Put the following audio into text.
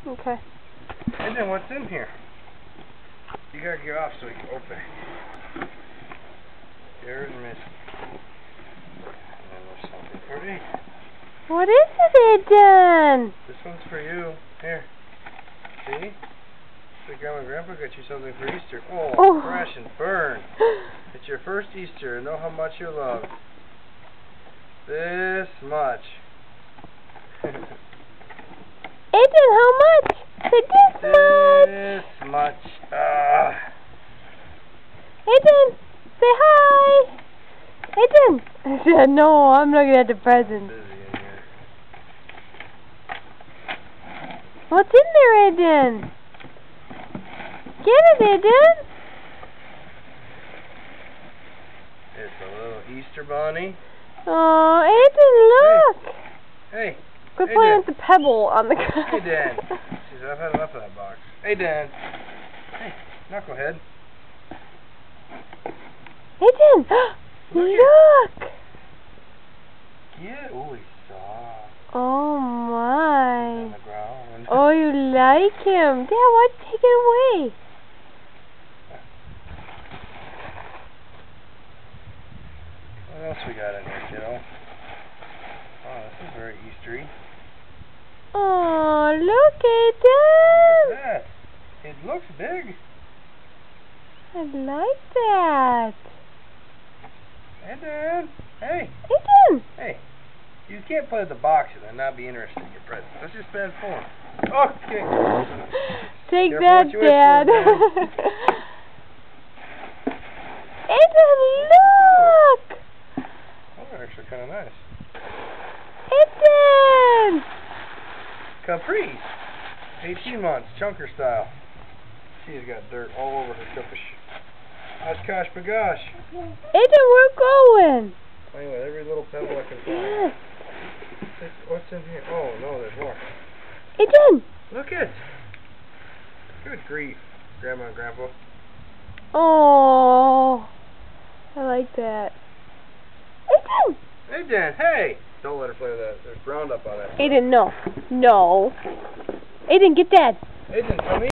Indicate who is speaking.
Speaker 1: Okay.
Speaker 2: And then what's in here? You gotta get off so we can open it. Jared and Missy. And then there's something for me.
Speaker 1: What is it, Aiden?
Speaker 2: This one's for you. Here. See? So Grandma and Grandpa got you something for Easter. Oh, crash and burn. It's your first Easter and know how much you're loved. This much.
Speaker 1: Aiden, how much? Say this much.
Speaker 2: This much.
Speaker 1: Aiden, say hi. Aiden. I said, no, I'm looking at the present.
Speaker 2: Busy in here.
Speaker 1: What's in there, Aiden? Get it, Aiden.
Speaker 2: It's a little Easter bunny.
Speaker 1: Oh, Aiden, look.
Speaker 2: Hey.
Speaker 1: Quit
Speaker 2: Hey,
Speaker 1: playing
Speaker 2: Dan.
Speaker 1: with the pebble on the ground.
Speaker 2: Hey, Dan. She said, I've had enough of that box. Hey, Dan. Hey, knucklehead.
Speaker 1: Aiden, look.
Speaker 2: Yeah. Oh, he's soft.
Speaker 1: Oh,
Speaker 2: On
Speaker 1: my.
Speaker 2: the ground.
Speaker 1: Oh, you like him. Dad, why take it away?
Speaker 2: What else we got in here, kiddo? Oh, this is very Eastery.
Speaker 1: Oh, look,
Speaker 2: Look
Speaker 1: Aiden.
Speaker 2: at that. It looks big.
Speaker 1: I like that.
Speaker 2: Hey, Dan. Hey.
Speaker 1: Aiden.
Speaker 2: Hey. You can't play with the boxes and not be interested in your presents. That's just bad form. Okay.
Speaker 1: Take
Speaker 2: Careful
Speaker 1: that,
Speaker 2: what you wish
Speaker 1: Dad.
Speaker 2: for,
Speaker 1: Aiden, look.
Speaker 2: Those are actually kind of nice.
Speaker 1: Aiden.
Speaker 2: Caprice. 18 months, chunker style. She's got dirt all over her cupish. Oshkosh bagosh.
Speaker 1: Aiden, we're going.
Speaker 2: Playing with every little pebble I can find. What's in here? Oh, no, there's more.
Speaker 1: Aiden.
Speaker 2: Look it. Good grief, Grandma and Grandpa.
Speaker 1: Oh, I like that. Aiden.
Speaker 2: Hey, Dan, hey! Don't let her play with that. There's Roundup on that.
Speaker 1: Aiden, no. No. Aiden, get that.
Speaker 2: Aiden, come here.